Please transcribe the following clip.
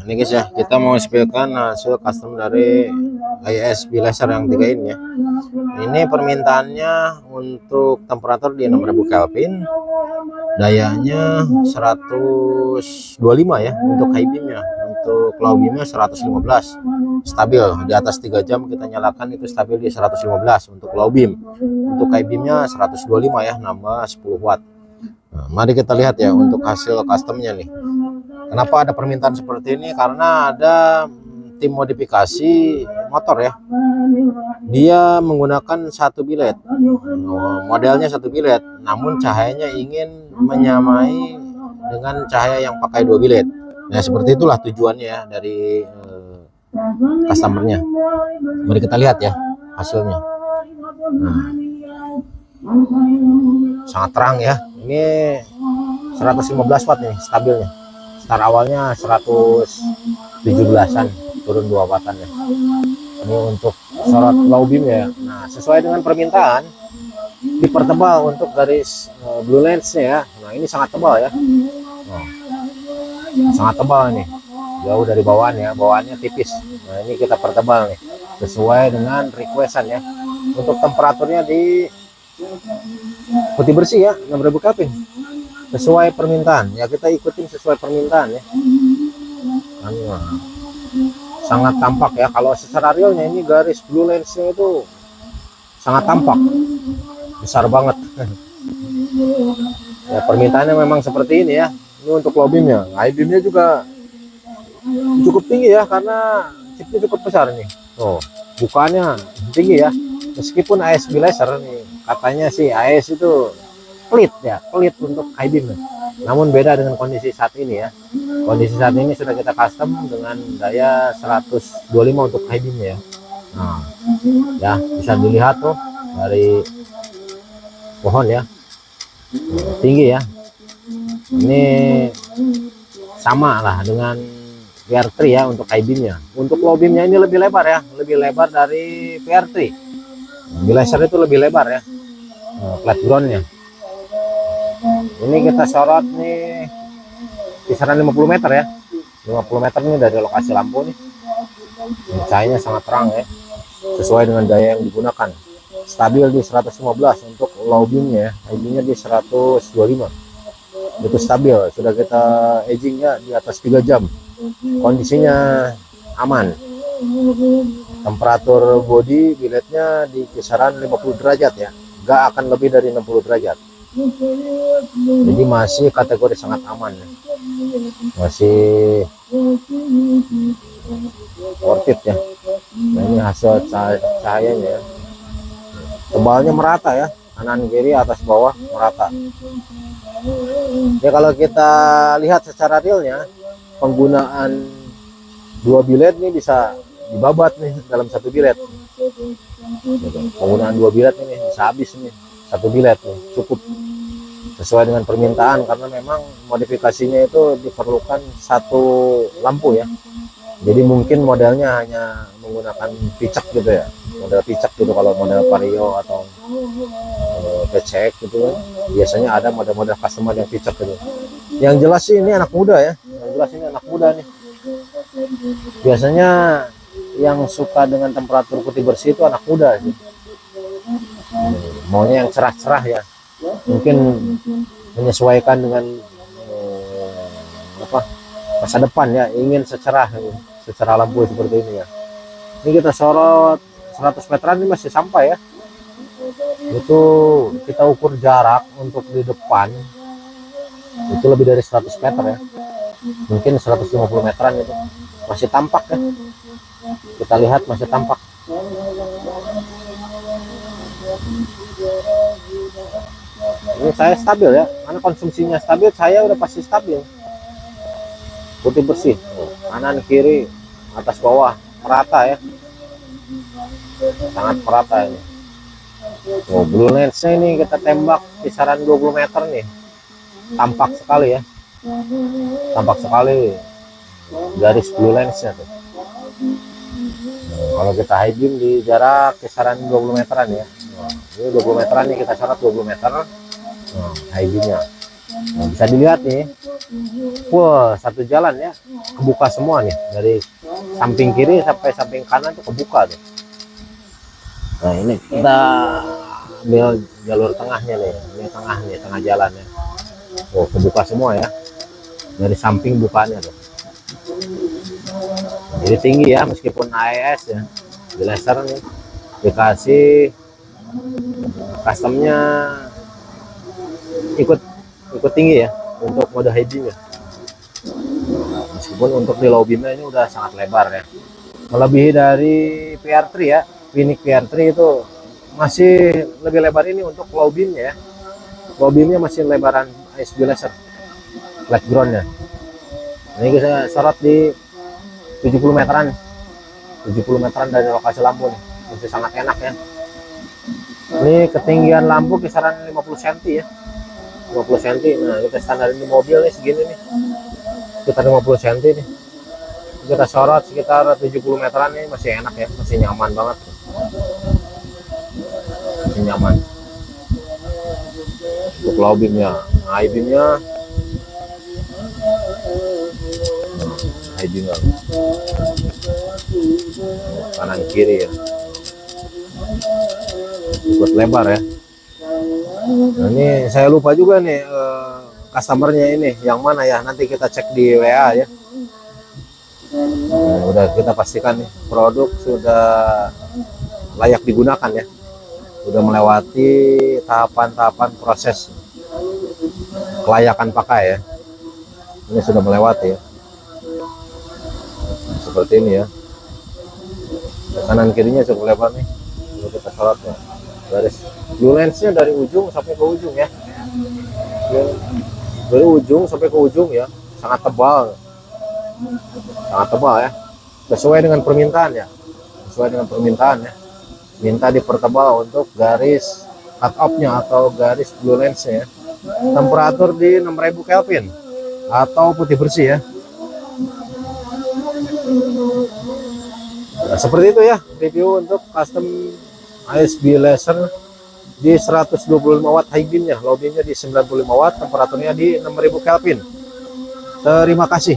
ini guys ya, kita mau spill-kan hasil custom dari ISB laser yang 3 ini ya. Ini permintaannya untuk temperatur di 6000 Kelvin, dayanya 125 ya untuk high beamnya. Untuk low beamnya 115, stabil di atas 3 jam kita nyalakan itu stabil di 115 untuk low beam. Untuk high beamnya 125 ya, nambah 10 watt. Nah, mari kita lihat ya untuk hasil customnya nih. Kenapa ada permintaan seperti ini? Karena ada tim modifikasi motor ya. Dia menggunakan satu bilet, modelnya satu bilet, namun cahayanya ingin menyamai dengan cahaya yang pakai 2 bilet. Nah seperti itulah tujuannya ya dari customernya. Mari kita lihat ya hasilnya. Nah, sangat terang ya. Ini 115 watt nih stabilnya. Start awalnya 117-an, turun 2 wattan ya. Ini untuk sorot low beam ya. Nah, sesuai dengan permintaan dipertebal untuk garis blue lens-nya ya. Nah, ini sangat tebal ya. Nah, sangat tebal nih. Jauh dari bawahan ya, bawahannya tipis. Nah, ini kita pertebal nih sesuai dengan requestan ya. Untuk temperaturnya di putih bersih ya, 6000 Kelvin. Sesuai permintaan ya, kita ikutin sesuai permintaan ya. Nah, sangat tampak ya. Kalau secara realnya ini garis blue lensnya itu sangat tampak, besar banget. Ya, permintaannya memang seperti ini ya. Ini untuk low beamnya. High beamnya juga cukup tinggi ya, karena chipnya cukup besar nih. Oh, bukannya tinggi ya. Meskipun ISB laser nih katanya sih AS itu pelit ya, pelit untuk high beam. Namun beda dengan kondisi saat ini ya. Kondisi saat ini sudah kita custom dengan daya 125 untuk high beam ya. Nah, ya bisa dilihat tuh dari pohon ya. Tinggi ya. Ini sama lah dengan VR3 ya untuk high beamnya. Untuk low beamnya ini lebih lebar ya, lebih lebar dari VR3. Di laser itu lebih lebar ya, flat groundnya. Ini kita sorot nih kisaran 50 meter ya, 50 meter nih dari lokasi lampu nih. Cahayanya sangat terang ya, sesuai dengan daya yang digunakan. Stabil di 115 untuk low beamnya ya, high beamnya di 125. Itu stabil, sudah kita agingnya di atas 3 jam. Kondisinya aman. Temperatur body biletnya di kisaran 50 derajat ya, nggak akan lebih dari 60 derajat. Jadi masih kategori sangat aman ya. Masih worth it ya. Nah, ini hasil cahayanya ya. Tebalnya merata ya, kanan kiri atas bawah merata. Ya kalau kita lihat secara realnya, penggunaan 2 bilet nih bisa dibabat nih dalam 1 bilet. Penggunaan 2 bilet ini bisa habis nih 1 bilet nih, cukup sesuai dengan permintaan, karena memang modifikasinya itu diperlukan 1 lampu ya. Jadi mungkin modelnya hanya menggunakan picak gitu ya, model picak gitu. Kalau model Vario atau PCX gitu kan, biasanya ada model-model customer yang picak gitu. Yang jelas sih ini anak muda ya, yang jelas ini anak muda nih. Biasanya yang suka dengan temperatur putih bersih itu anak muda sih. Maunya yang cerah-cerah ya, mungkin menyesuaikan dengan masa depan ya, ingin secerah lampu seperti ini ya. Ini kita sorot 100 meteran, ini masih sampai ya. Itu kita ukur jarak untuk di depan itu lebih dari 100 meter ya, mungkin 150 meteran itu masih tampak ya. Kita lihat masih tampak. Ini saya stabil ya, karena konsumsinya stabil, saya udah pasti stabil. Putih bersih, kanan kiri atas bawah merata ya, sangat merata ini. Oh, blue lensnya ini kita tembak kisaran 20 meter nih, tampak sekali ya, tampak sekali garis blue lensnya tuh. Kalau kita high beam di jarak kisaran 20 meteran ya. Ini 20 meteran nih, kita sorot 20 meter. High beamnya Nah, bisa dilihat nih, wah satu jalan ya, kebuka semua nih dari samping kiri sampai samping kanan tuh kebuka tuh. Nah ini kita ambil jalur tengahnya nih, ini tengah jalan ya. Oh kebuka semua ya, dari samping bukanya tuh. Jadi tinggi ya, meskipun AES ya, di laser nih dikasih customnya ikut tinggi ya untuk mode high beam ya. Meskipun untuk di low beamnya ini udah sangat lebar ya, melebihi dari PR3 ya. Phoenix PR3 itu masih lebih lebar ini untuk low beamnya ya. Low beamnya masih lebaran ASB laser flat groundnya. Ini kita sorot di 70 meteran, 70 meteran dari lokasi lampu nih, masih sangat enak ya. Ini ketinggian lampu kisaran 50 cm ya, 50 cm. Nah kita standar ini mobil nih segini nih, sekitar 50 cm nih. Kita sorot sekitar 70 meteran nih, masih enak ya, masih nyaman banget, masih nyaman. Untuk low beamnya, high beamnya, high beamnya kanan kiri ya, ikut lebar ya. Nah, ini saya lupa juga nih customernya ini yang mana ya, nanti kita cek di WA ya. Nah, udah kita pastikan nih produk sudah layak digunakan ya, udah melewati tahapan-tahapan proses kelayakan pakai ya. Ini sudah melewati ya, seperti ini ya. Kanan kirinya cukup lebar nih, lalu kita sorot ya. Garis blue lensnya dari ujung sampai ke ujung ya, dari ujung sampai ke ujung ya, sangat tebal ya, sesuai dengan permintaan ya, sesuai dengan permintaan ya. Minta dipertebal untuk garis cut off-nya atau garis blue lensnya ya. Temperatur di 6000 Kelvin atau putih bersih ya. Nah, seperti itu ya review untuk custom ASB laser di 125 watt high beamnya, low beamnya di 95 watt, temperaturnya di 6000 Kelvin. Terima kasih.